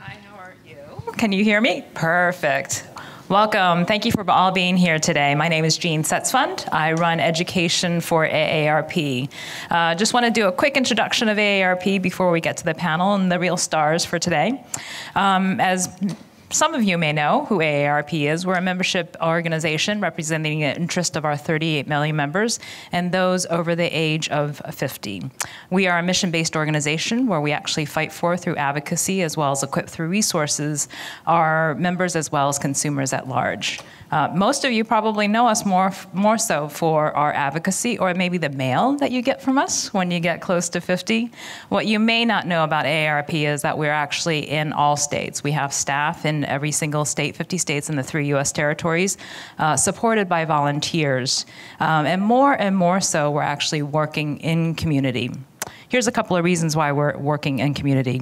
Hi, how are you? Can you hear me? Perfect. Welcome. Thank you for all being here today. My name is Jean Setzfund. I run education for AARP. Just want to do a quick introduction of AARP before we get to the panel and the real stars for today. As some of you may know who AARP is. We're a membership organization representing the interest of our 38 million members and those over the age of 50. We are a mission-based organization where we actually fight for, through advocacy as well as equip through resources, our members as well as consumers at large. Most of you probably know us more so for our advocacy, or maybe the mail that you get from us when you get close to 50. What you may not know about AARP is that we're actually in all states. We have staff in every single state, 50 states in the 3 U.S. territories, supported by volunteers. And more so, we're actually working in community. Here's a couple of reasons why we're working in community.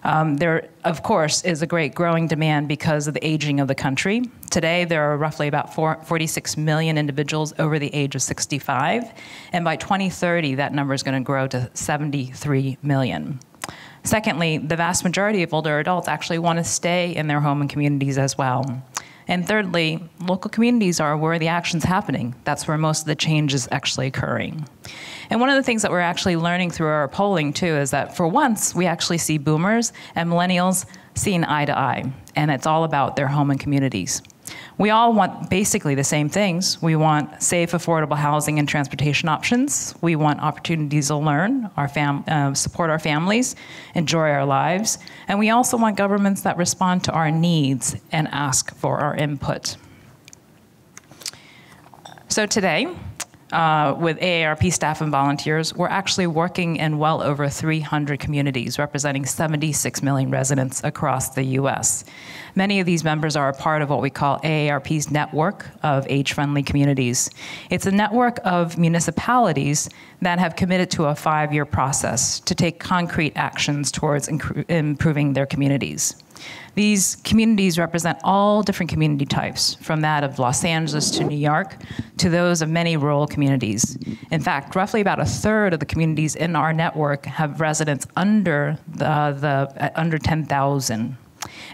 There, of course, is a great growing demand because of the aging of the country. Today, there are roughly about 46 million individuals over the age of 65. And by 2030, that number is going to grow to 73 million. Secondly, the vast majority of older adults actually want to stay in their home and communities as well. And thirdly, local communities are where the action's happening. That's where most of the change is actually occurring. And one of the things that we're actually learning through our polling, too, is that for once, we actually see boomers and millennials seeing eye to eye. And it's all about their home and communities. We all want basically the same things. We want safe, affordable housing and transportation options. We want opportunities to learn, support our families, enjoy our lives. And we also want governments that respond to our needs and ask for our input. So today, with AARP staff and volunteers, we're actually working in well over 300 communities, representing 76 million residents across the U.S. Many of these members are a part of what we call AARP's network of age-friendly communities. It's a network of municipalities that have committed to a 5-year process to take concrete actions towards improving their communities. These communities represent all different community types, from that of Los Angeles to New York, to those of many rural communities. In fact, roughly about a third of the communities in our network have residents under under 10,000.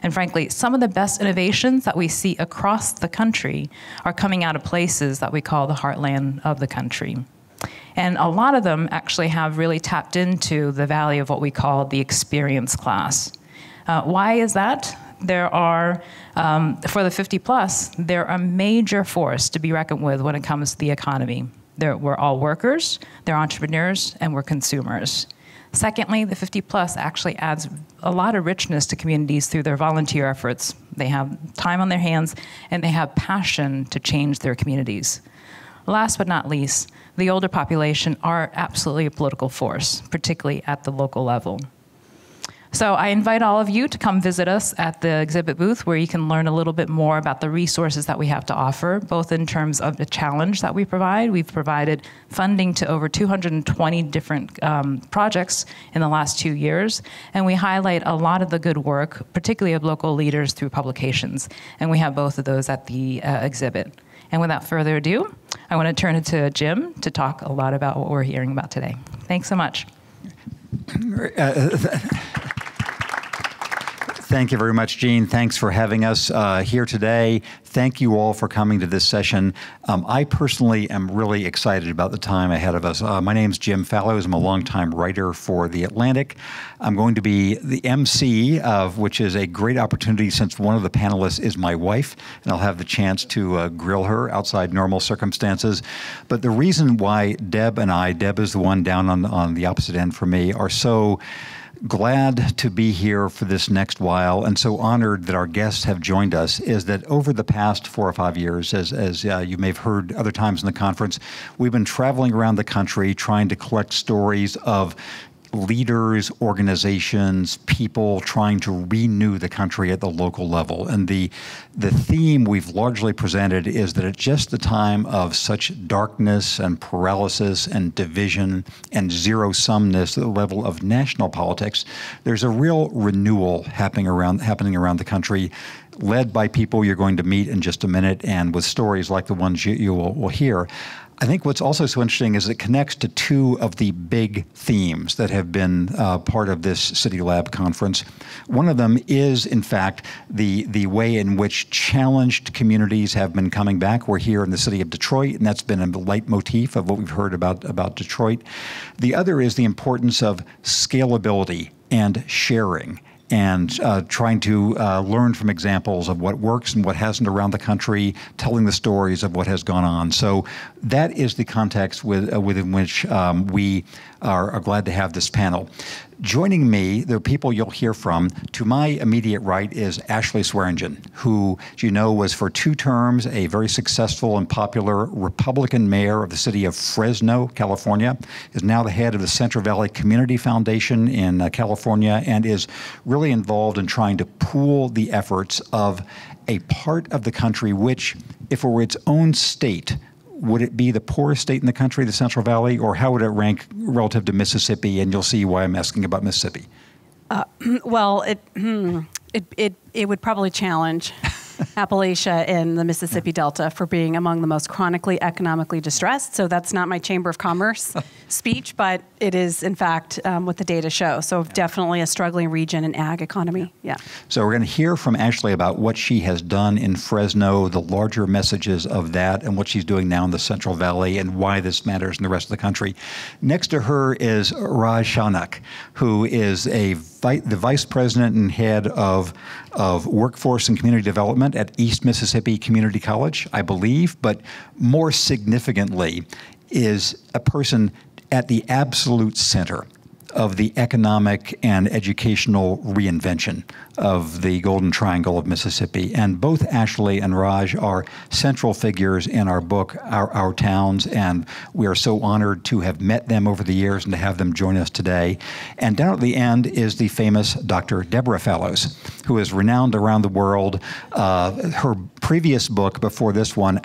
And frankly, some of the best innovations that we see across the country are coming out of places that we call the heartland of the country. And a lot of them actually have really tapped into the value of what we call the experience class. Why is that? There are, for the 50 plus, they're a major force to be reckoned with when it comes to the economy. We're all workers, they're entrepreneurs, and we're consumers. Secondly, the 50 plus actually adds a lot of richness to communities through their volunteer efforts. They have time on their hands, and they have passion to change their communities. Last but not least, the older population are absolutely a political force, particularly at the local level. So I invite all of you to come visit us at the exhibit booth, where you can learn a little bit more about the resources that we have to offer, both in terms of the challenge that we provide. We've provided funding to over 220 different projects in the last 2 years, and we highlight a lot of the good work, particularly of local leaders, through publications. And we have both of those at the exhibit. And without further ado, I want to turn it to Jim to talk a lot about what we're hearing about today. Thanks so much. Thank you very much, Jean. Thanks for having us here today. Thank you all for coming to this session. I personally am really excited about the time ahead of us. My name's James Fallows. I'm a longtime writer for The Atlantic. I'm going to be the MC, which is a great opportunity since one of the panelists is my wife, and I'll have the chance to grill her outside normal circumstances. But the reason why Deb and I, Deb is the one down on the opposite end from me, are so glad to be here for this next while, and so honored that our guests have joined us, is that over the past 4 or 5 years, as you may have heard other times in the conference, we've been traveling around the country trying to collect stories of leaders, organizations, people trying to renew the country at the local level. And the theme we've largely presented is that at just the time of such darkness and paralysis and division and zero-sumness at the level of national politics, there's a real renewal happening around the country. led by people you're going to meet in just a minute, and with stories like the ones you will hear. I think what's also so interesting is it connects to two of the big themes that have been part of this City Lab conference. One of them is, in fact, the way in which challenged communities have been coming back. We're here in the city of Detroit, and that's been a leitmotif of what we've heard about Detroit. The other is the importance of scalability and sharing, and trying to learn from examples of what works and what hasn't around the country, telling the stories of what has gone on. So that is the context within which we are glad to have this panel. Joining me, the people you'll hear from, to my immediate right is Ashley Swearengin, who, as you know, was for 2 terms a very successful and popular Republican mayor of the city of Fresno, California, is now the head of the Central Valley Community Foundation in California, and is really involved in trying to pool the efforts of a part of the country which, if it were its own state, would it be the poorest state in the country, the Central Valley, or how would it rank relative to Mississippi? And you'll see why I'm asking about Mississippi. Well, it would probably challenge Appalachia and the Mississippi Delta for being among the most chronically economically distressed. So that's not my Chamber of Commerce speech, but it is, in fact, what the data show. So definitely a struggling region and ag economy. Yeah. So we're going to hear from Ashley about what she has done in Fresno, the larger messages of that, and what she's doing now in the Central Valley, and why this matters in the rest of the country. Next to her is Raj Shaunak, who is the Vice President and Head of Workforce and Community Development at East Mississippi Community College, I believe, but more significantly is a person at the absolute center of the economic and educational reinvention of the Golden Triangle of Mississippi. And both Ashley and Raj are central figures in our book, Our Towns, and we are so honored to have met them over the years and to have them join us today. And down at the end is the famous Dr. Deborah Fellows, who is renowned around the world. Her previous book before this one,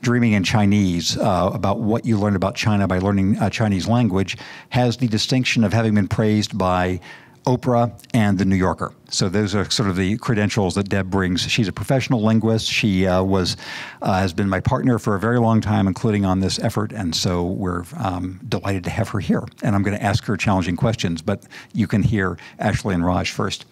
Dreaming in Chinese, about what you learn about China by learning Chinese language, has the distinction of having been praised by Oprah and The New Yorker. So those are sort of the credentials that Deb brings. She's a professional linguist. She has been my partner for a very long time, including on this effort, and so we're delighted to have her here. And I'm going to ask her challenging questions, but you can hear Ashley and Raj first.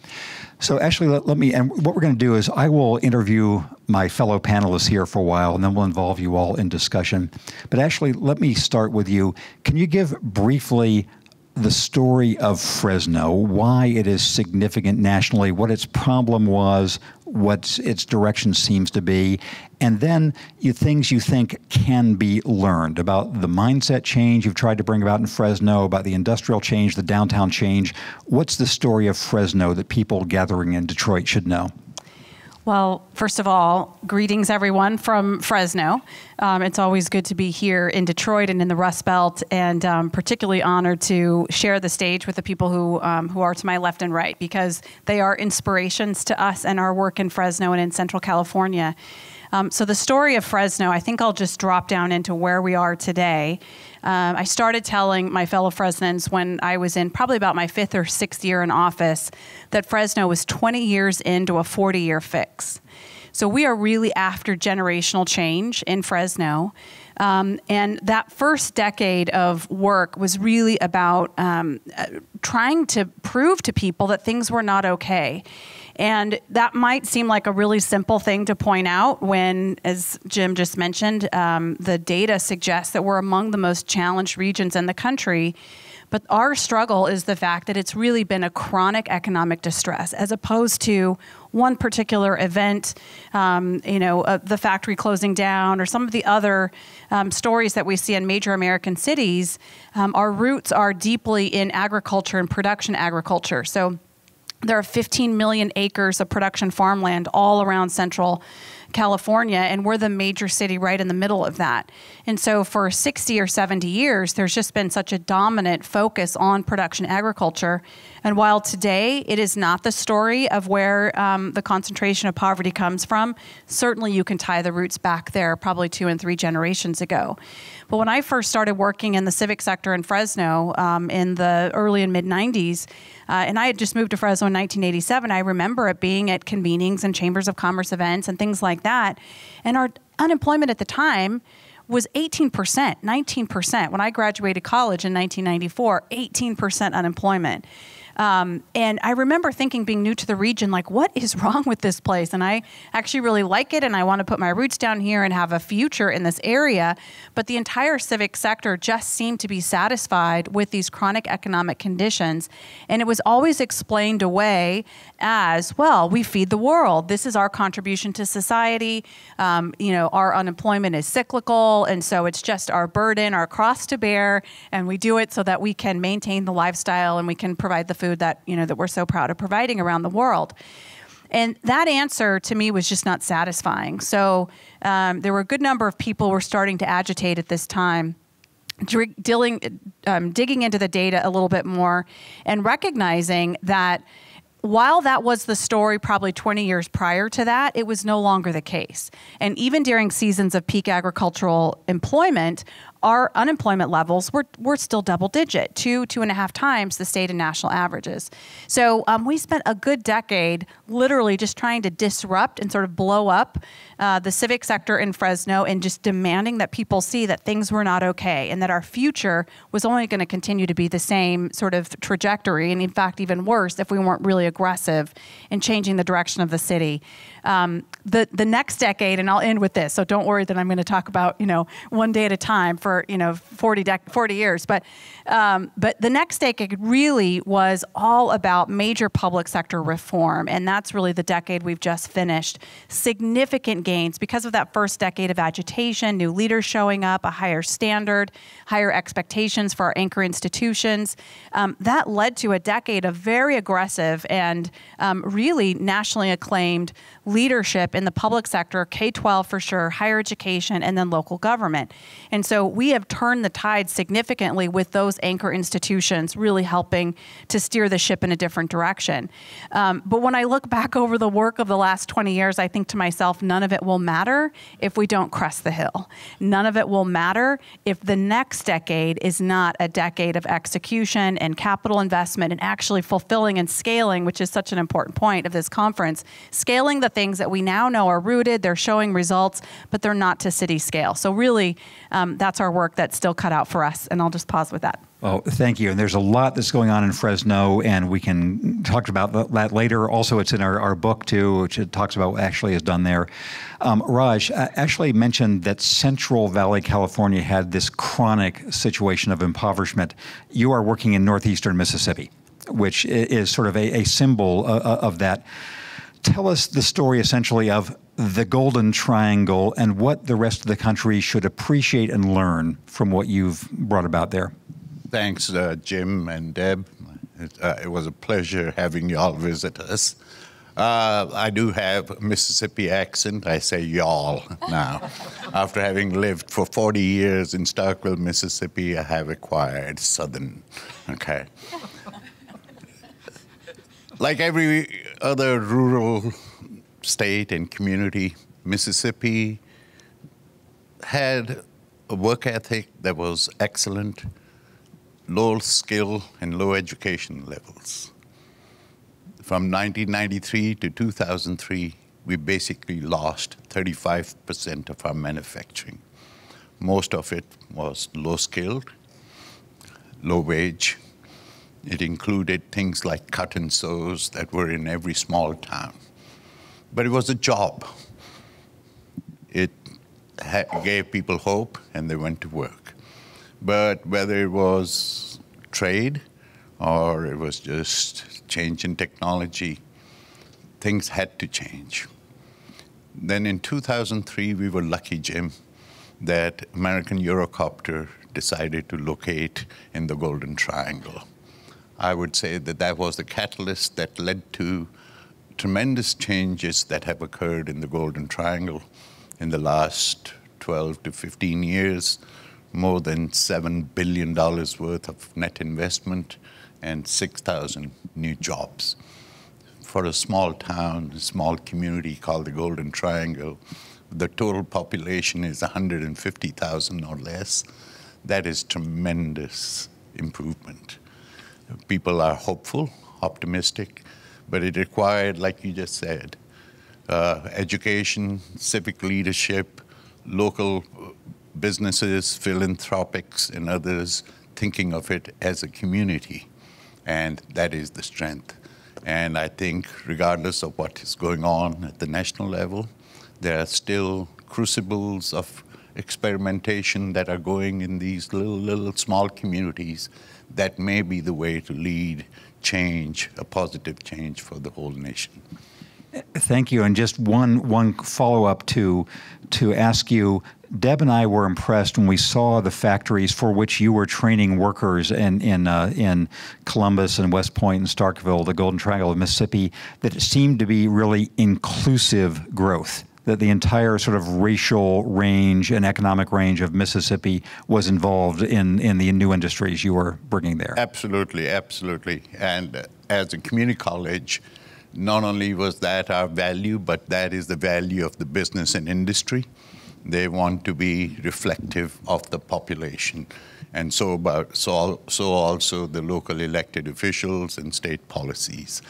So Ashley, and what we're going to do is I will interview my fellow panelists here for a while, and then we'll involve you all in discussion. But Ashley, let me start with you. Can you give briefly the story of Fresno, why it is significant nationally, what its problem was, what its direction seems to be, and then things you think can be learned about the mindset change you've tried to bring about in Fresno, about the industrial change, the downtown change. What's the story of Fresno that people gathering in Detroit should know? Well, first of all, greetings everyone from Fresno. It's always good to be here in Detroit and in the Rust Belt, and particularly honored to share the stage with the people who are to my left and right, because they are inspirations to us and our work in Fresno and in Central California. So the story of Fresno, I think I'll just drop down into where we are today. I started telling my fellow Fresnans when I was in probably about my 5th or 6th year in office that Fresno was 20 years into a 40-year fix. So we are really after generational change in Fresno. And that first decade of work was really about trying to prove to people that things were not okay. And that might seem like a really simple thing to point out when, as Jim just mentioned, the data suggests that we're among the most challenged regions in the country. But our struggle is the fact that it's really been a chronic economic distress, as opposed to one particular event, the factory closing down, or some of the other stories that we see in major American cities. Our roots are deeply in agriculture and production agriculture. So there are 15 million acres of production farmland all around central California, and we're the major city right in the middle of that. And so for 60 or 70 years, there's just been such a dominant focus on production agriculture. And while today it is not the story of where the concentration of poverty comes from, certainly you can tie the roots back there probably 2 and 3 generations ago. But when I first started working in the civic sector in Fresno in the early and mid-90s, and I had just moved to Fresno in 1987, I remember it being at convenings and chambers of commerce events and things like that. And our unemployment at the time was 18%, 19%. When I graduated college in 1994, 18% unemployment. And I remember thinking, being new to the region, like, what is wrong with this place? And I actually really like it, and I want to put my roots down here and have a future in this area. But the entire civic sector just seemed to be satisfied with these chronic economic conditions. And it was always explained away as, well, we feed the world. This is our contribution to society. Our unemployment is cyclical, and so it's just our burden, our cross to bear, and we do it so that we can maintain the lifestyle and we can provide the food that we're so proud of providing around the world. And that answer to me was just not satisfying. So there were a good number of people who were starting to agitate at this time, digging into the data a little bit more and recognizing that while that was the story probably 20 years prior to that, it was no longer the case. And even during seasons of peak agricultural employment, our unemployment levels were still double digit, 2.5 times the state and national averages. So we spent a good decade literally just trying to disrupt and sort of blow up the civic sector in Fresno and just demanding that people see that things were not okay and that our future was only going to continue to be the same sort of trajectory, and in fact even worse if we weren't really aggressive in changing the direction of the city. The next decade, and I'll end with this, so don't worry that I'm going to talk about one day at a time for 40 years, but the next decade really was all about major public sector reform, and that's really the decade we've just finished. Significant gains because of that first decade of agitation, new leaders showing up, a higher standard, higher expectations for our anchor institutions. That led to a decade of very aggressive and really nationally acclaimed leadership in the public sector, K-12 for sure, higher education, and then local government. And so we have turned the tide significantly with those anchor institutions really helping to steer the ship in a different direction. But when I look back over the work of the last 20 years, I think to myself, none of it will matter if we don't crest the hill. None of it will matter if the next decade is not a decade of execution and capital investment and actually fulfilling and scaling, which is such an important point of this conference, scaling the things that we now know are rooted, they're showing results, but they're not to city scale. So really, that's our work that's still cut out for us. And I'll just pause with that. Well, thank you. And there's a lot that's going on in Fresno, and we can talk about that later. Also, it's in our book, too, which it talks about what actually is done there. Raj actually mentioned that Central Valley, California had this chronic situation of impoverishment. You are working in northeastern Mississippi, which is sort of a symbol of that. Tell us the story essentially of the Golden Triangle and what the rest of the country should appreciate and learn from what you've brought about there. Thanks, Jim and Deb. It was a pleasure having y'all visit us. I do have a Mississippi accent. I say y'all now. After having lived for 40 years in Starkville, Mississippi, I have acquired Southern. Okay. Like every other rural state and community, Mississippi had a work ethic that was excellent, low skill and low education levels. From 1993 to 2003, we basically lost 35% of our manufacturing. Most of it was low skilled, low wage. It included things like cut and sews that were in every small town. But it was a job. It gave people hope, and they went to work. But whether it was trade or it was just change in technology, things had to change. Then in 2003, we were lucky, Jim, that American Eurocopter decided to locate in the Golden Triangle. I would say that that was the catalyst that led to tremendous changes that have occurred in the Golden Triangle in the last 12 to 15 years, more than $7 billion worth of net investment and 6,000 new jobs. For a small town, a small community called the Golden Triangle, the total population is 150,000 or less. That is tremendous improvement. People are hopeful, optimistic, but it required, like you just said, education, civic leadership, local businesses, philanthropics, and others thinking of it as a community. And that is the strength. And I think regardless of what is going on at the national level, there are still crucibles of experimentation that are going in these little small communities that may be the way to lead change, a positive change for the whole nation. Thank you. And just one follow-up to ask you, Deb and I were impressed when we saw the factories for which you were training workers in Columbus and West Point and Starkville, the Golden Triangle of Mississippi, that it seemed to be really inclusive growth, that the entire sort of racial range and economic range of Mississippi was involved in the new industries you were bringing there. Absolutely, absolutely. And as a community college, not only was that our value, but that is the value of the business and industry. They want to be reflective of the population. And so also the local elected officials and state policies.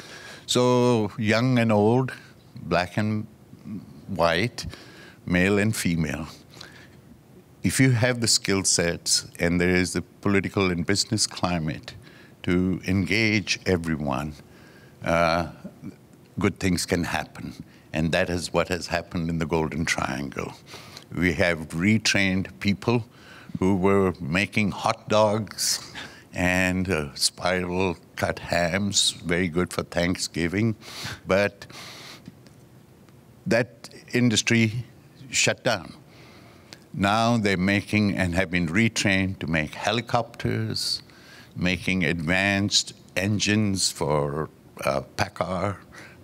So young and old, black and white, male and female. If you have the skill sets and there is the political and business climate to engage everyone, good things can happen. And that is what has happened in the Golden Triangle. We have retrained people who were making hot dogs and spiral cut hams, very good for Thanksgiving. But that industry shut down. Now they're making and have been retrained to make helicopters, making advanced engines for PACCAR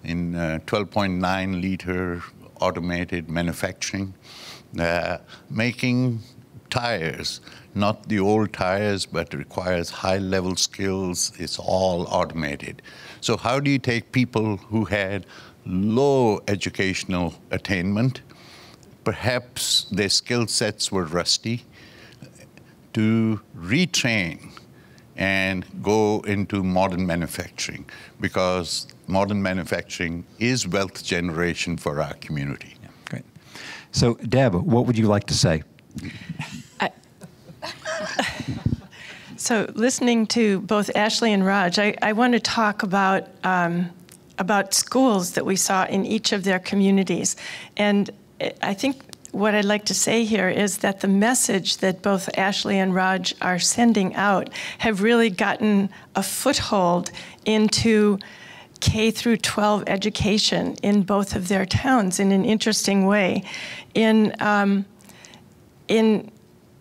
in 12.9 liter automated manufacturing, making tires, not the old tires, but requires high-level skills. It's all automated. So how do you take people who had low educational attainment, perhaps their skill sets were rusty, to retrain and go into modern manufacturing, because modern manufacturing is wealth generation for our community. Yeah, great. So, Deb, what would you like to say? So, listening to both Ashley and Raj, I want to talk about schools that we saw in each of their communities. And I think what I'd like to say here is that the message that both Ashley and Raj are sending out have really gotten a foothold into K through 12 education in both of their towns in an interesting way. In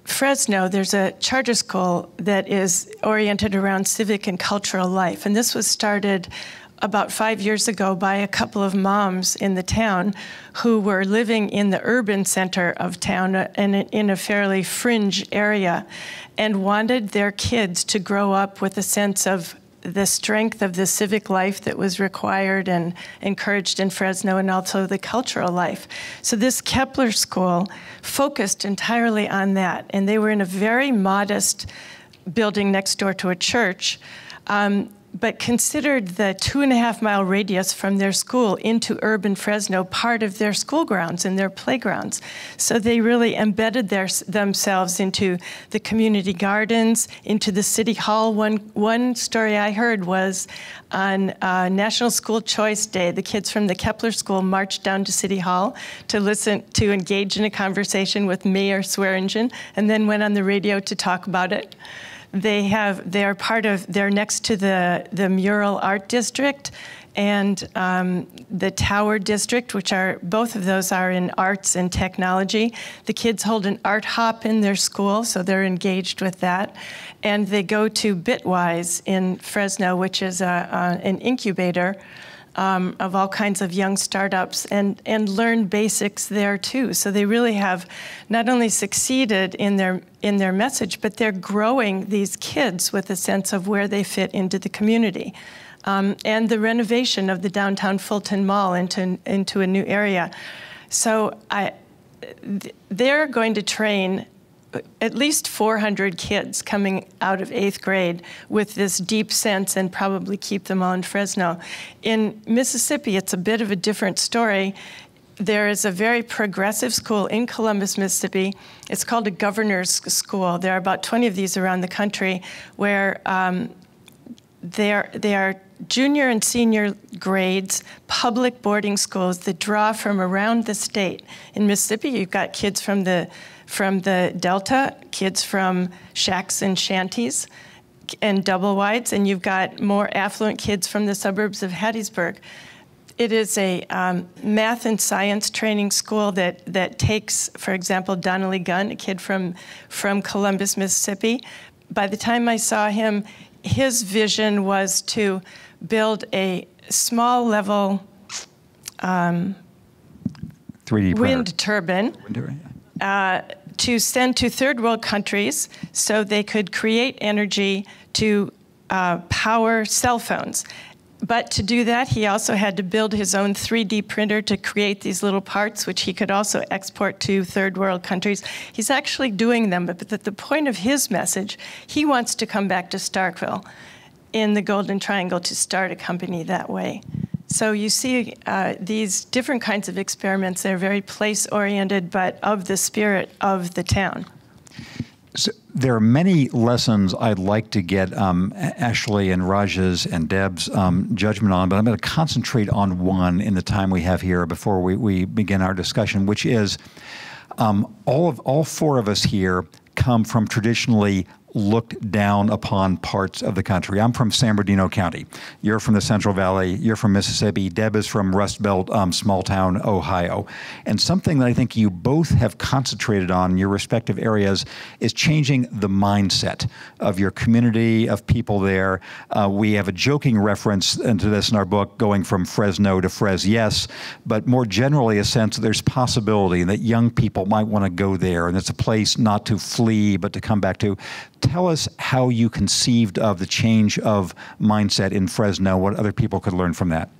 Fresno, there's a charter school that is oriented around civic and cultural life. And this was started about 5 years ago by a couple of moms in the town who were living in the urban center of town and in a fairly fringe area, and wanted their kids to grow up with a sense of the strength of the civic life that was required and encouraged in Fresno, and also the cultural life. So this Kepler school focused entirely on that, and they were in a very modest building next door to a church, but considered the 2.5-mile radius from their school into urban Fresno part of their school grounds and their playgrounds. So they really embedded themselves into the community gardens, into the city hall. One story I heard was on National School Choice Day, the kids from the Kepler School marched down to City Hall to engage in a conversation with Mayor Swearengin, and then went on the radio to talk about it. They're next to the Mural Art District and the Tower District, which are, both of those are in arts and technology. The kids hold an art hop in their school, so they're engaged with that. And they go to Bitwise in Fresno, which is an incubator of all kinds of young startups and learn basics there too. So they really have not only succeeded in their message, but they're growing these kids with a sense of where they fit into the community. And the renovation of the downtown Fulton Mall into a new area. So they're going to train at least 400 kids coming out of 8th grade with this deep sense and probably keep them all in Fresno. In Mississippi, it's a bit of a different story. There is a very progressive school in Columbus, Mississippi. It's called a governor's school. There are about 20 of these around the country where they are junior and senior grades, public boarding schools that draw from around the state. In Mississippi, you've got kids from the Delta, kids from shacks and shanties and double wides, and you've got more affluent kids from the suburbs of Hattiesburg. It is a math and science training school that takes, for example, Donnelly Gunn, a kid from Columbus, Mississippi. By the time I saw him, his vision was to build a small level 3D wind turbine to send to third world countries so they could create energy to power cell phones. But to do that, he also had to build his own 3D printer to create these little parts, which he could also export to third world countries. He's actually doing them, but at the point of his message, he wants to come back to Starkville in the Golden Triangle to start a company that way. So you see these different kinds of experiments. They're very place-oriented, but of the spirit of the town. So there are many lessons I'd like to get Ashley and Raj's and Deb's judgment on, but I'm going to concentrate on one in the time we have here before we begin our discussion, which is all four of us here come from traditionally looked down upon parts of the country. I'm from San Bernardino County. You're from the Central Valley. You're from Mississippi. Deb is from Rust Belt, small town, Ohio. And something that I think you both have concentrated on in your respective areas is changing the mindset of your community, of people there. We have a joking reference into this in our book, going from Fresno to Yes, but more generally a sense that there's possibility that young people might want to go there, and it's a place not to flee, but to come back to. Tell us how you conceived of the change of mindset in Fresno, what other people could learn from that.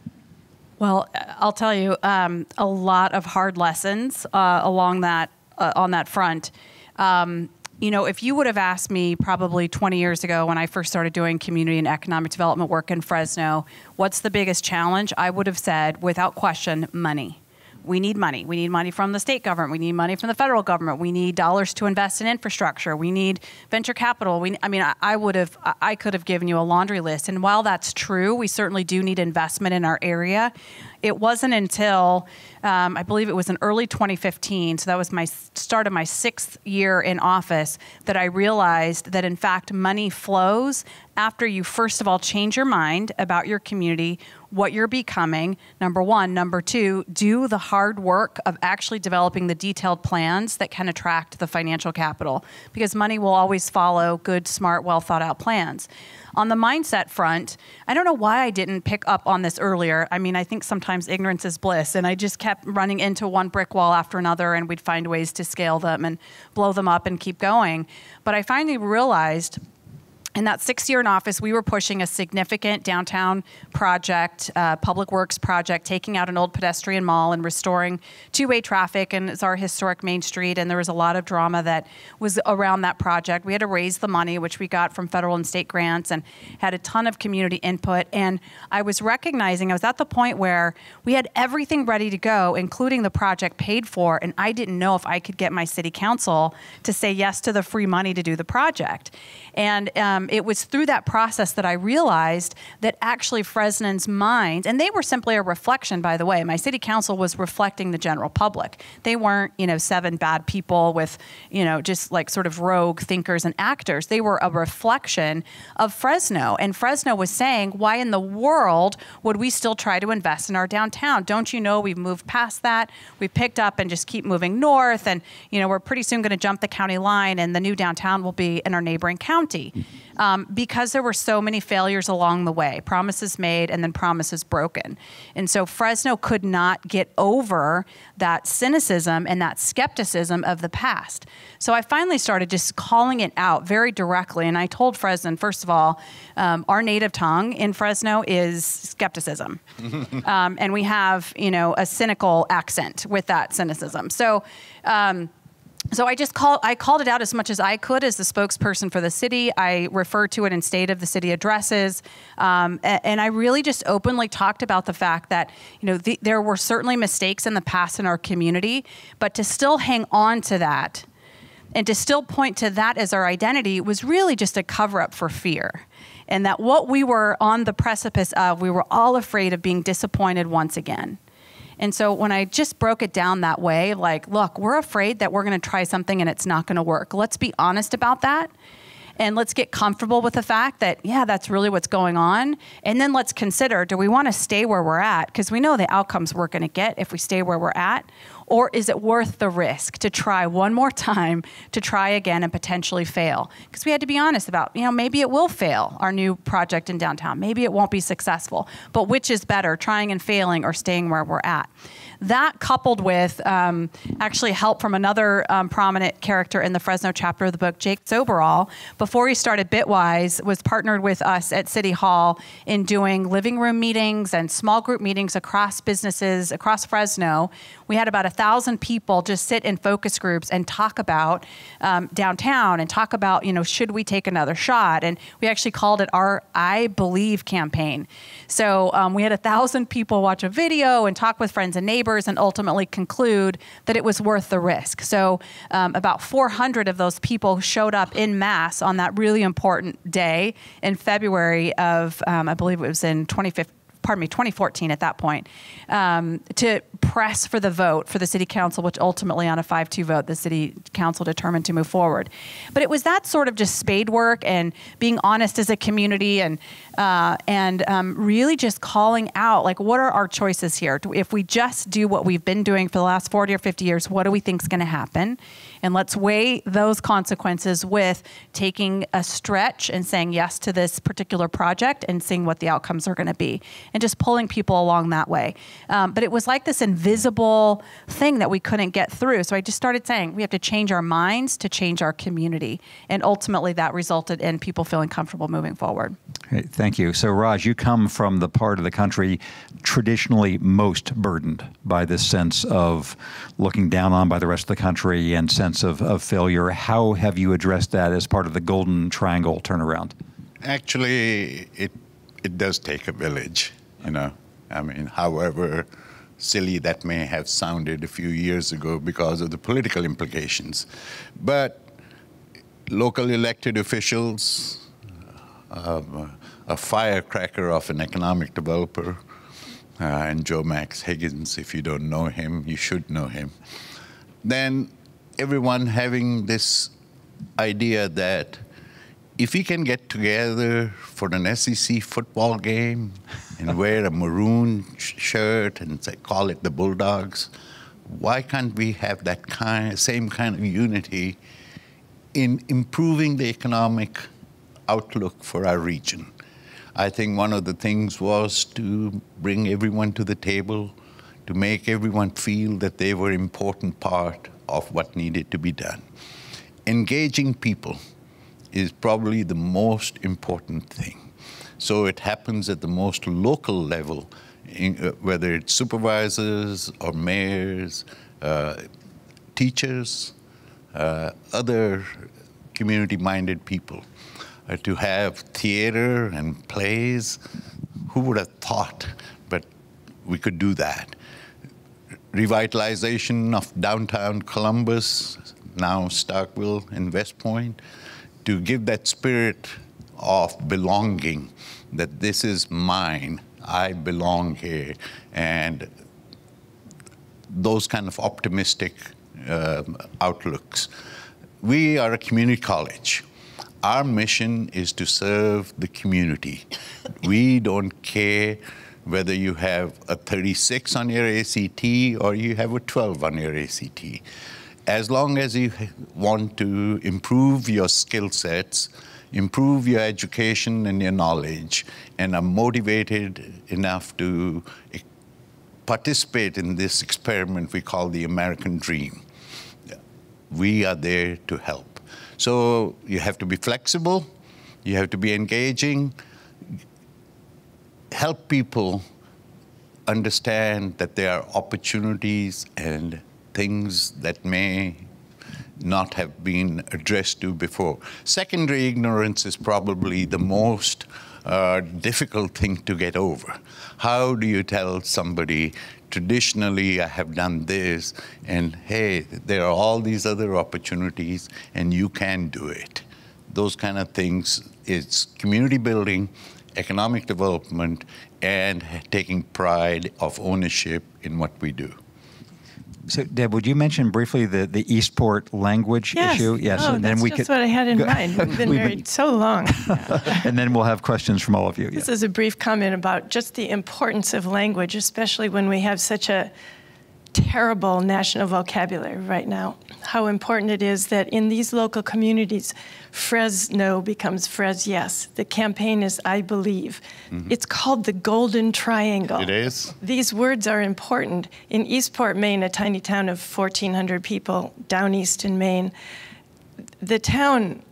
Well, I'll tell you, a lot of hard lessons along that on that front. You know, if you would have asked me probably 20 years ago when I first started doing community and economic development work in Fresno, what's the biggest challenge? I would have said, without question, money. We need money. We need money from the state government. We need money from the federal government. We need dollars to invest in infrastructure. We need venture capital. I could have given you a laundry list. And while that's true, we certainly do need investment in our area. It wasn't until, I believe it was in early 2015, so that was my start of my 6th year in office, that I realized that in fact money flows after you first of all change your mind about your community, what you're becoming, number one. Number two, do the hard work of actually developing the detailed plans that can attract the financial capital, because money will always follow good, smart, well thought out plans. On the mindset front, I don't know why I didn't pick up on this earlier. I mean, I think sometimes ignorance is bliss, and I just kept running into one brick wall after another, and we'd find ways to scale them and blow them up and keep going. But I finally realized in that 6th year in office, we were pushing a significant downtown project, public works project, taking out an old pedestrian mall and restoring two-way traffic, and it's our historic Main Street, and there was a lot of drama that was around that project. We had to raise the money, which we got from federal and state grants, and had a ton of community input. And I was recognizing, I was at the point where we had everything ready to go, including the project paid for, and I didn't know if I could get my city council to say yes to the free money to do the project. And it was through that process that I realized that actually Fresnans' minds, and they were simply a reflection, by the way. My city council was reflecting the general public. They weren't, 7 bad people with, just like sort of rogue thinkers and actors. They were a reflection of Fresno. And Fresno was saying, why in the world would we still try to invest in our downtown? Don't you know we've moved past that? We've picked up and just keep moving north. And, we're pretty soon going to jump the county line, and the new downtown will be in our neighboring county. because there were so many failures along the way, promises made and then promises broken. And so Fresno could not get over that cynicism and that skepticism of the past. So I finally started just calling it out very directly. And I told Fresno, first of all, our native tongue in Fresno is skepticism. And we have, a cynical accent with that cynicism. So I called it out as much as I could as the spokesperson for the city. I referred to it in State of the City addresses. And I really just openly talked about the fact that, there were certainly mistakes in the past in our community, but to still hang on to that and to still point to that as our identity was really just a cover-up for fear. And that what we were on the precipice of, we were all afraid of being disappointed once again. And so when I just broke it down that way, like, look, we're afraid that we're going to try something and it's not going to work. Let's be honest about that. And let's get comfortable with the fact that, yeah, that's really what's going on. And then let's consider, do we want to stay where we're at? Because we know the outcomes we're going to get if we stay where we're at. Or is it worth the risk to try one more time, to try again and potentially fail? Because we had to be honest about, maybe it will fail, our new project in downtown. Maybe it won't be successful. But which is better, trying and failing or staying where we're at? That coupled with actually help from another prominent character in the Fresno chapter of the book, Jake Soberall, before he started Bitwise, was partnered with us at City Hall in doing living room meetings and small group meetings across businesses, across Fresno. We had about 1,000 people just sit in focus groups and talk about downtown and talk about, should we take another shot? And we actually called it our I Believe campaign. So we had 1,000 people watch a video and talk with friends and neighbors and ultimately conclude that it was worth the risk. So about 400 of those people showed up in mass on that really important day in February of, I believe it was in 2014 at that point, to press for the vote for the city council, which ultimately on a 5-2 vote, the city council determined to move forward. But it was that sort of just spade work and being honest as a community and really just calling out, like, what are our choices here? If we just do what we've been doing for the last 40 or 50 years, what do we think is going to happen? And let's weigh those consequences with taking a stretch and saying yes to this particular project and seeing what the outcomes are going to be and just pulling people along that way. But it was like this invisible thing that we couldn't get through. So I just started saying we have to change our minds to change our community. And ultimately that resulted in people feeling comfortable moving forward. Great, thank you. So Raj, you come from the part of the country traditionally most burdened by this sense of looking down on by the rest of the country and sense of failure. How have you addressed that as part of the Golden Triangle turnaround? Actually, it does take a village, however silly that may have sounded a few years ago because of the political implications. But local elected officials, a firecracker of an economic developer, and Joe Max Higgins, if you don't know him, you should know him. Then everyone having this idea that if we can get together for an SEC football game and wear a maroon shirt and call it the Bulldogs, why can't we have that same kind of unity in improving the economic outlook for our region? I think one of the things was to bring everyone to the table, to make everyone feel that they were an important part of what needed to be done. Engaging people is probably the most important thing. So it happens at the most local level, whether it's supervisors or mayors, teachers, other community-minded people. To have theater and plays, who would have thought? But we could do that. Revitalization of downtown Columbus, now Starkville and West Point, to give that spirit of belonging, that this is mine, I belong here, and those kind of optimistic outlooks. We are a community college. Our mission is to serve the community. We don't care whether you have a 36 on your ACT or you have a 12 on your ACT. As long as you want to improve your skill sets improve your education and your knowledge, and are motivated enough to participate in this experiment we call the American Dream, we are there to help. So you have to be flexible, you have to be engaging, help people understand that there are opportunities and things that may not have been addressed to before. Secondary ignorance is probably the most difficult thing to get over. How do you tell somebody, traditionally I have done this, and hey, there are all these other opportunities and you can do it. Those kind of things, it's community building, economic development, and taking pride of ownership in what we do. So, Deb, would you mention briefly the Eastport language issue? Yes. Oh, and then that's just what I had in mind. We've been married so long. And then we'll have questions from all of you. This is a brief comment about just the importance of language, especially when we have such a terrible national vocabulary right now. How important it is that in these local communities, Fresno becomes Yes. The campaign is I believe. Mm-hmm. It's called the Golden Triangle. It is. These words are important. In Eastport, Maine, a tiny town of 1,400 people down east in Maine, the town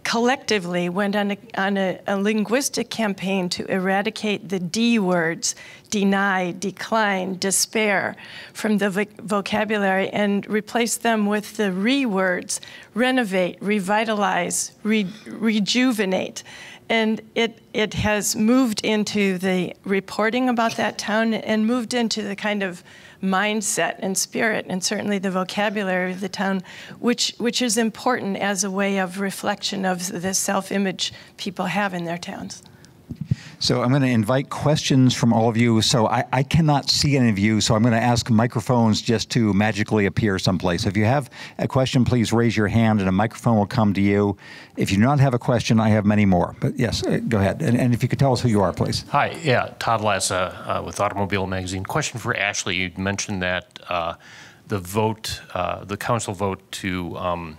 collectively went on a linguistic campaign to eradicate the D words, deny, decline, despair, from the vocabulary and replace them with the re words, renovate, revitalize, rejuvenate. And it has moved into the reporting about that town and moved into the kind of mindset and spirit and certainly the vocabulary of the town, which is important as a way of reflection of the self-image people have in their towns. So I'm going to invite questions from all of you. So I cannot see any of you, so I'm going to ask microphones just to magically appear someplace. If you have a question, please raise your hand and a microphone will come to you. If you do not have a question, I have many more. But yes, go ahead. And if you could tell us who you are, please. Hi, Todd Lassa with Automobile Magazine. Question for Ashley. You mentioned that the council vote to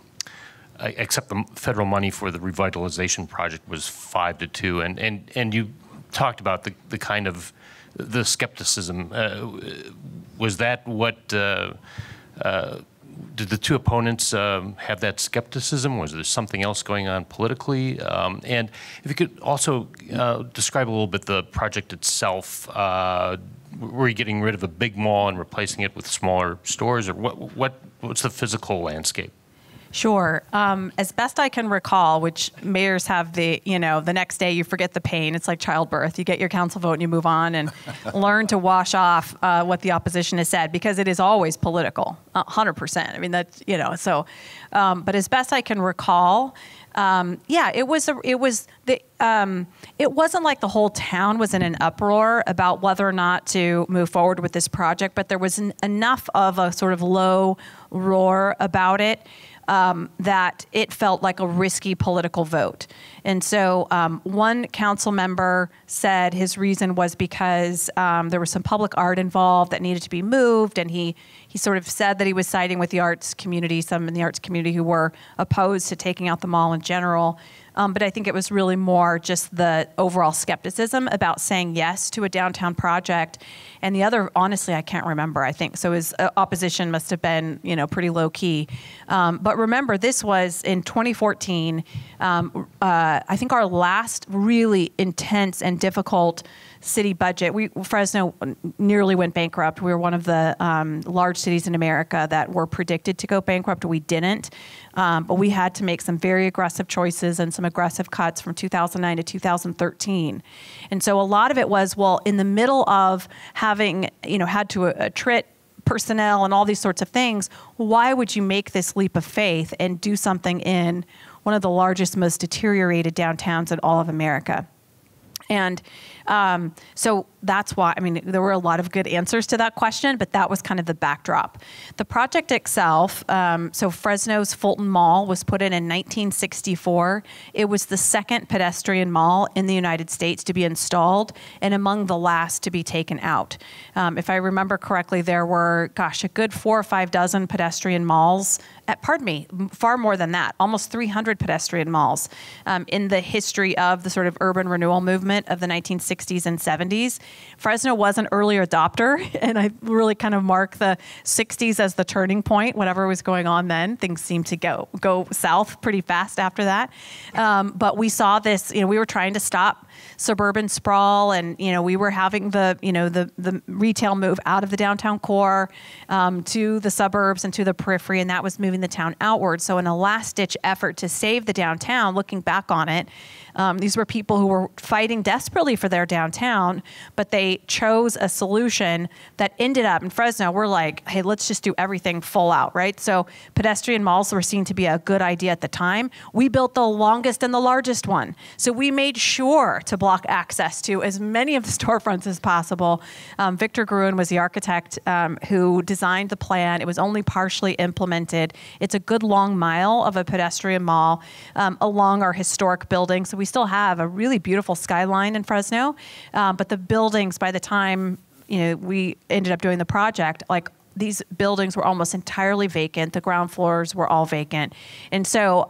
accept the federal money for the revitalization project was 5-2, and you talked about the kind of the skepticism. Was that what did the two opponents have that skepticism? Was there something else going on politically? And if you could also describe a little bit the project itself. Were you getting rid of a big mall and replacing it with smaller stores, or what's the physical landscape? Sure. As best I can recall, which mayors have the next day you forget the pain. It's like childbirth. You get your council vote and you move on and learn to wash off what the opposition has said, because it is always political, 100%. I mean, that's, so, but as best I can recall, it wasn't like the whole town was in an uproar about whether or not to move forward with this project, but there was enough of a sort of low roar about it that it felt like a risky political vote. And so one council member said his reason was because there was some public art involved that needed to be moved, and he sort of said that he was siding with the arts community, some in the arts community who were opposed to taking out the mall in general. But I think it was really more just the overall skepticism about saying yes to a downtown project. And the other, honestly, I can't remember, I think. So his opposition must have been, pretty low key. But remember, this was in 2014, I think our last really intense and difficult city budget. Fresno nearly went bankrupt. We were one of the large cities in America that were predicted to go bankrupt. We didn't. But we had to make some very aggressive choices and some aggressive cuts from 2009 to 2013. And so a lot of it was, well, in the middle of having, had to attrit personnel and all these sorts of things, why would you make this leap of faith and do something in one of the largest, most deteriorated downtowns in all of America? And so that's why, I mean, there were a lot of good answers to that question, but that was kind of the backdrop. The project itself, so Fresno's Fulton Mall was put in 1964. It was the second pedestrian mall in the United States to be installed and among the last to be taken out. If I remember correctly, there were, gosh, a good 4 or 5 dozen pedestrian malls, pardon me, far more than that, almost 300 pedestrian malls in the history of the sort of urban renewal movement of the 1960s and 70s. Fresno was an early adopter, and I really kind of mark the 60s as the turning point. Whatever was going on then, things seemed to go south pretty fast after that. But we saw this, we were trying to stop suburban sprawl, and we were having the retail move out of the downtown core to the suburbs and to the periphery, and that was moving the town outward. So in a last-ditch effort to save the downtown, looking back on it, these were people who were fighting desperately for their downtown, but they chose a solution that ended up in Fresno. We're like, hey, let's just do everything full out, right? So pedestrian malls were seen to be a good idea at the time. We built the longest and the largest one. So we made sure to block access to as many of the storefronts as possible. Victor Gruen was the architect who designed the plan. It was only partially implemented. It's a good long mile of a pedestrian mall along our historic buildings. So we still have a really beautiful skyline in Fresno, but the buildings, by the time we ended up doing the project, like these buildings were almost entirely vacant. The ground floors were all vacant, and so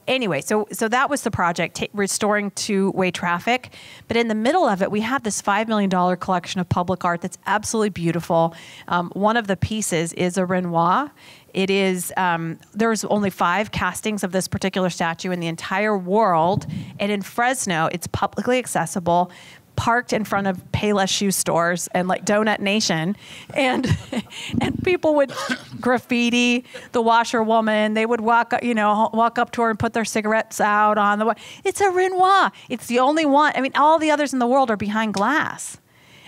anyway, so that was the project, restoring two-way traffic. But in the middle of it, we have this $5 million collection of public art that's absolutely beautiful. One of the pieces is a Renoir. It is, there's only 5 castings of this particular statue in the entire world. And in Fresno, it's publicly accessible, parked in front of Payless shoe stores and like Donut Nation. And people would graffiti the washerwoman. They would walk up to her and put their cigarettes out on the, it's a Renoir. It's the only one. I mean, all the others in the world are behind glass.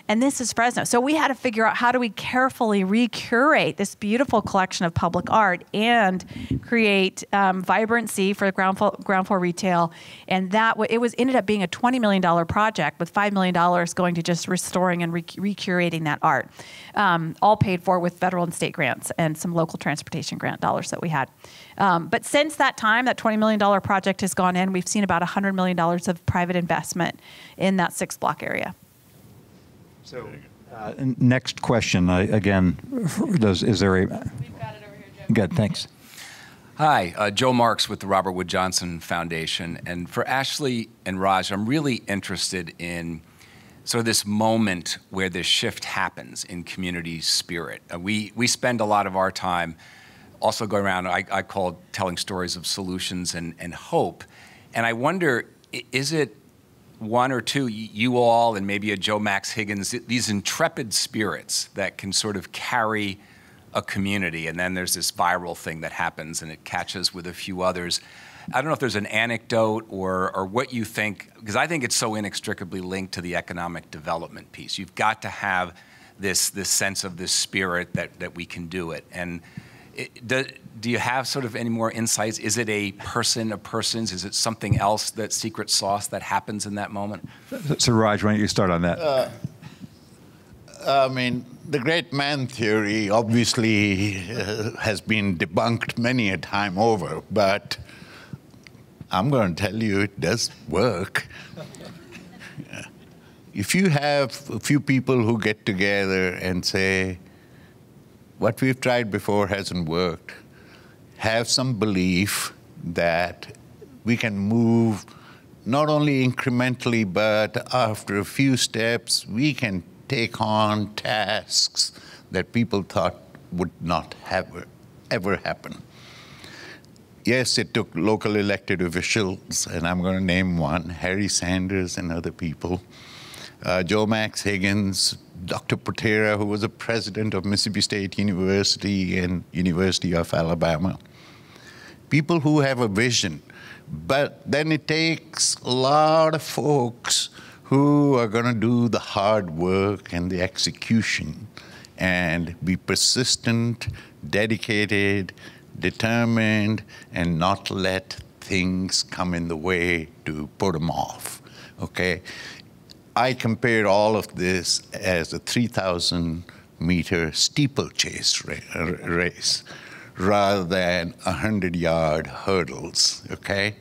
And this is Fresno. So we had to figure out how do we carefully recurate this beautiful collection of public art and create vibrancy for ground floor retail. And that ended up being a $20 million project with $5 million going to just restoring and recurating that art, all paid for with federal and state grants and some local transportation grant dollars that we had. But since that time, that $20 million project has gone in, we've seen about $100 million of private investment in that 6-block area. So, next question. Again, is there a? We've got it over here, Joe. Good, thanks. Hi, Joe Marks with the Robert Wood Johnson Foundation. And for Ashley and Raj, I'm really interested in sort of this moment where this shift happens in community spirit. We spend a lot of our time also going around, I call telling stories of solutions and hope. And I wonder, is it one or two, you all and maybe a Joe Max Higgins, these intrepid spirits that can sort of carry a community, and then there's this viral thing that happens and it catches with a few others. I don't know if there's an anecdote or what you think, because I think it's so inextricably linked to the economic development piece. You've got to have this sense of this spirit that we can do it. And do you have sort of any more insights? Is it a person's? Is it something else, that secret sauce that happens in that moment? So Raj, why don't you start on that? I mean, the great man theory obviously has been debunked many a time over, but I'm going to tell you it does work. If you have a few people who get together and say, what we've tried before hasn't worked, have some belief that we can move not only incrementally, but after a few steps, we can take on tasks that people thought would not ever happen. Yes, it took local elected officials, and I'm going to name one, Harry Sanders and other people, Joe Max Higgins, Dr. Patera, who was the president of Mississippi State University and University of Alabama. People who have a vision, but then it takes a lot of folks who are going to do the hard work and the execution and be persistent, dedicated, determined, and not let things come in the way to put them off, okay? I compared all of this as a 3,000-meter steeplechase race rather than 100-yard hurdles, okay?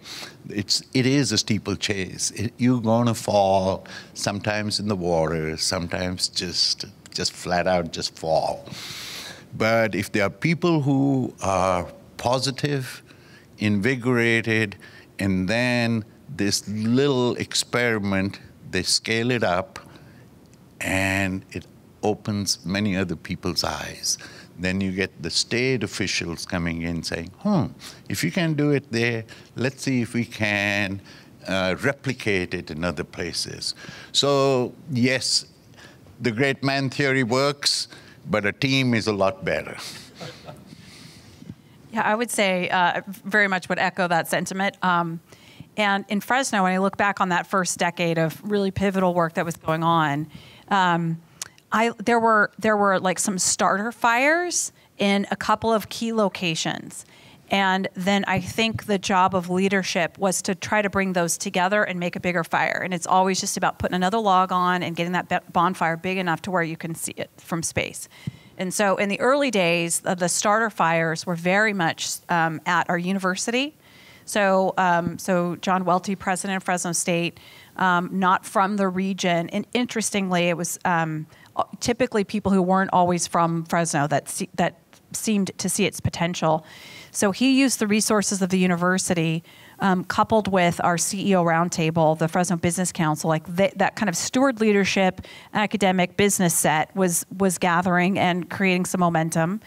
It is a steeplechase. You're going to fall, sometimes in the water, sometimes just flat out just fall. But if there are people who are positive, invigorated, and then this little experiment, they scale it up, and it opens many other people's eyes. Then you get the state officials coming in saying, if you can do it there, let's see if we can replicate it in other places. So yes, the great man theory works, but a team is a lot better. Yeah, I would say very much would echo that sentiment. And in Fresno, when I look back on that first decade of really pivotal work that was going on, there were like some starter fires in a couple of key locations. And then I think the job of leadership was to try to bring those together and make a bigger fire. And it's always just about putting another log on and getting that bonfire big enough to where you can see it from space. And so in the early days, the starter fires were very much at our university. So John Welty, president of Fresno State, not from the region. And interestingly, it was typically people who weren't always from Fresno that seemed to see its potential. So he used the resources of the university, coupled with our CEO roundtable, the Fresno Business Council, like that kind of steward leadership, academic business set was gathering and creating some momentum.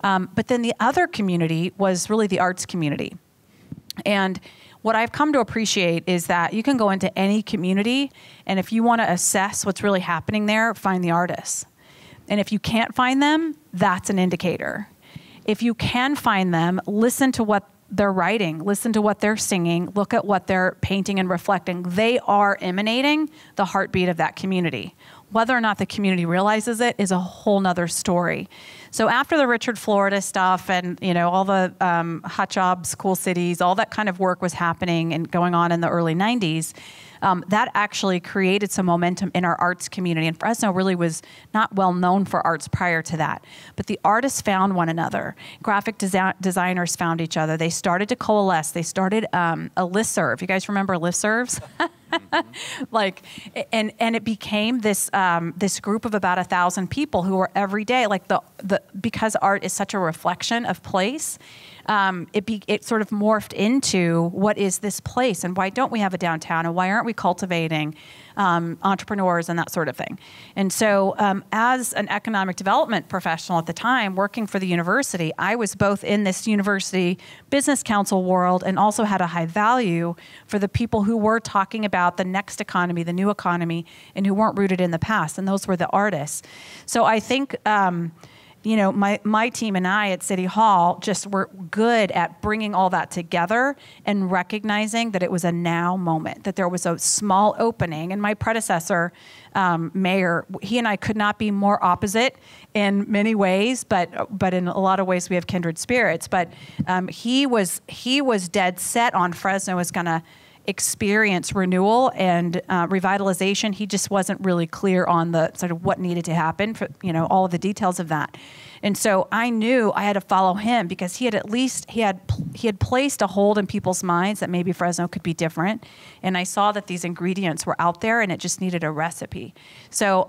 But then the other community was really the arts community. And what I've come to appreciate is that you can go into any community, and if you want to assess what's really happening there, find the artists. And if you can't find them, that's an indicator. If you can find them, listen to what they're writing, listen to what they're singing, look at what they're painting and reflecting. They are emanating the heartbeat of that community. Whether or not the community realizes it is a whole nother story. So after the Richard Florida stuff and all the hot jobs, cool cities, all that kind of work was happening and going on in the early 90s, that actually created some momentum in our arts community. And Fresno really was not well known for arts prior to that. But the artists found one another. Graphic designers found each other. They started to coalesce. They started a listserv. You guys remember listservs? And it became this this group of about 1,000 people who were every day, because art is such a reflection of place. It sort of morphed into what is this place and why don't we have a downtown and why aren't we cultivating entrepreneurs and that sort of thing. And so as an economic development professional at the time working for the university, I was both in this university business council world and also had a high value for the people who were talking about the next economy, the new economy, and who weren't rooted in the past, and those were the artists. So I think my team and I at City Hall just were good at bringing all that together and recognizing that it was a now moment, that there was a small opening. And my predecessor, Mayor, he and I could not be more opposite in many ways, but in a lot of ways we have kindred spirits. But he was dead set on Fresno was going to experience renewal and revitalization. He just wasn't really clear on the sort of what needed to happen for, all of the details of that. And so I knew I had to follow him because he had placed a hold in people's minds that maybe Fresno could be different. And I saw that these ingredients were out there and it just needed a recipe. So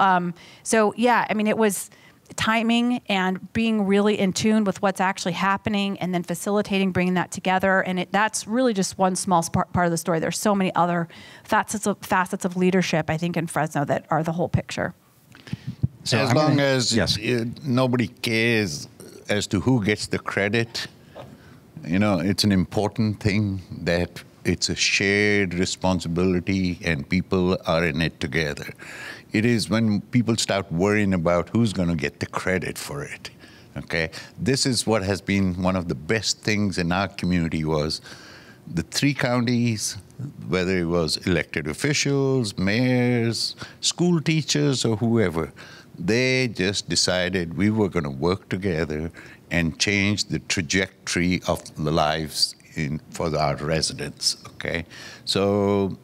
yeah, it was timing and being really in tune with what's actually happening and then facilitating, bringing that together. And that's really just one small part of the story. There's so many other facets of leadership, I think, in Fresno that are the whole picture. So as long as nobody cares as to who gets the credit, it's an important thing that it's a shared responsibility and people are in it together. It is when people start worrying about who's going to get the credit for it. Okay, this is what has been one of the best things in our community was the 3 counties, whether it was elected officials, mayors, school teachers, or whoever, they just decided we were going to work together and change the trajectory of the lives for our residents. Okay, so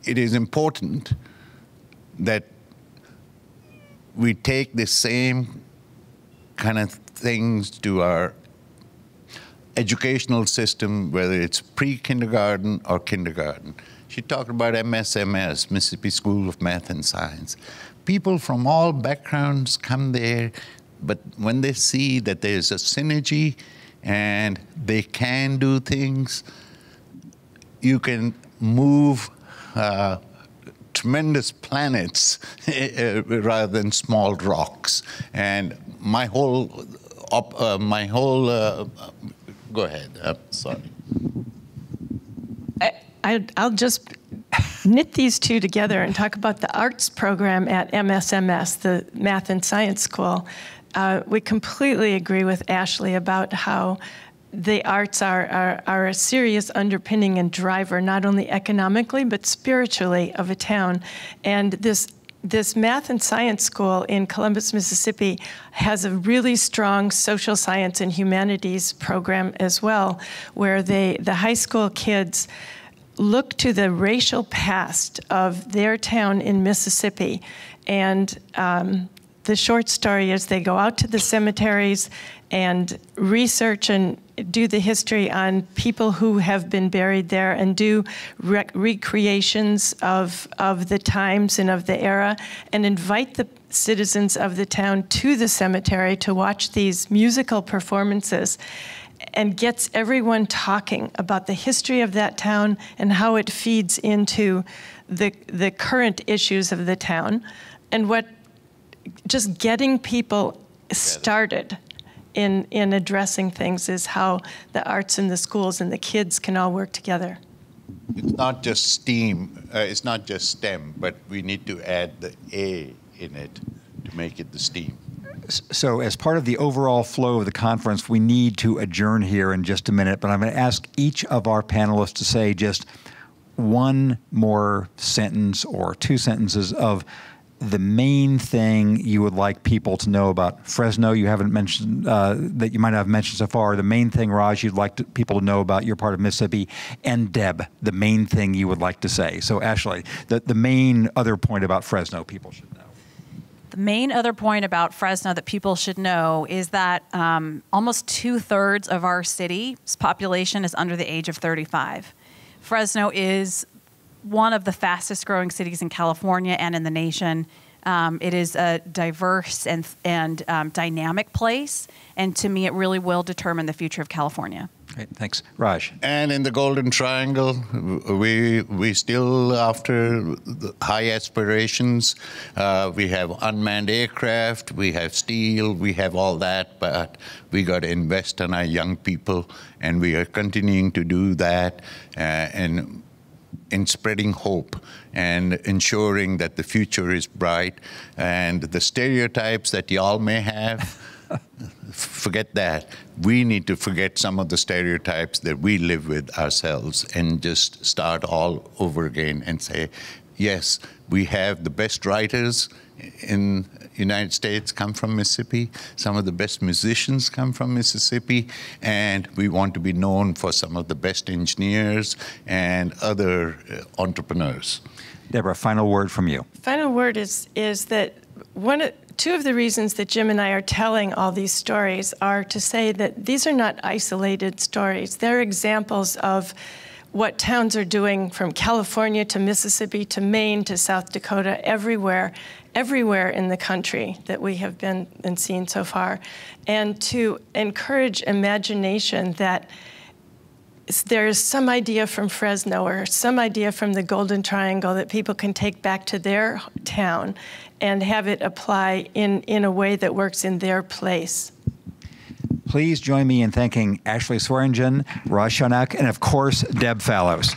it is important that we take the same kind of things to our educational system, whether it's pre-kindergarten or kindergarten. She talked about MSMS, Mississippi School of Math and Science. People from all backgrounds come there, but when they see that there's a synergy and they can do things, you can move tremendous planets rather than small rocks. And my whole, go ahead, sorry. I'll just knit these two together and talk about the arts program at MSMS, the Math and Science School. We completely agree with Ashley about how the arts are a serious underpinning and driver, not only economically, but spiritually of a town. And this Math and Science School in Columbus, Mississippi has a really strong social science and humanities program as well, where the high school kids look to the racial past of their town in Mississippi. And the short story is they go out to the cemeteries and research and do the history on people who have been buried there and do recreations of the times and of the era, and invite the citizens of the town to the cemetery to watch these musical performances, and gets everyone talking about the history of that town and how it feeds into the current issues of the town, and what just getting people started in addressing things is how the arts and the schools and the kids can all work together. It's not just STEAM, it's not just STEM, but we need to add the A in it to make it the STEAM. So as part of the overall flow of the conference, we need to adjourn here in just a minute, but I'm going to ask each of our panelists to say just one more sentence or two sentences of the main thing you would like people to know about Fresno. You haven't mentioned, that you might not have mentioned so far. The main thing, Raj, you'd like people to know about your part of Mississippi. And Deb, the main thing you would like to say. So Ashley, the main other point about Fresno people should know. The main other point about Fresno that people should know is that almost 2/3 of our city's population is under the age of 35. Fresno is one of the fastest growing cities in California and in the nation. It is a diverse and dynamic place, and to me it really will determine the future of California. Great, thanks. Raj. And in the Golden Triangle, we still, after the high aspirations, we have unmanned aircraft, we have steel, we have all that, but we got to invest in our young people, and we are continuing to do that, and in spreading hope and ensuring that the future is bright, and the stereotypes that y'all may have, forget that. We need to forget some of the stereotypes that we live with ourselves and just start all over again and say, yes, we have the best writers in the United States come from Mississippi. Some of the best musicians come from Mississippi, and we want to be known for some of the best engineers and other entrepreneurs. Deborah, final word from you. Final word is that two of the reasons that Jim and I are telling all these stories are to say that these are not isolated stories. They're examples of what towns are doing from California to Mississippi to Maine to South Dakota, everywhere in the country that we have been and seen so far, and to encourage imagination that there's some idea from Fresno or some idea from the Golden Triangle that people can take back to their town and have it apply in a way that works in their place. Please join me in thanking Ashley Swearengin, Raj Shonak, and of course, Deb Fallows.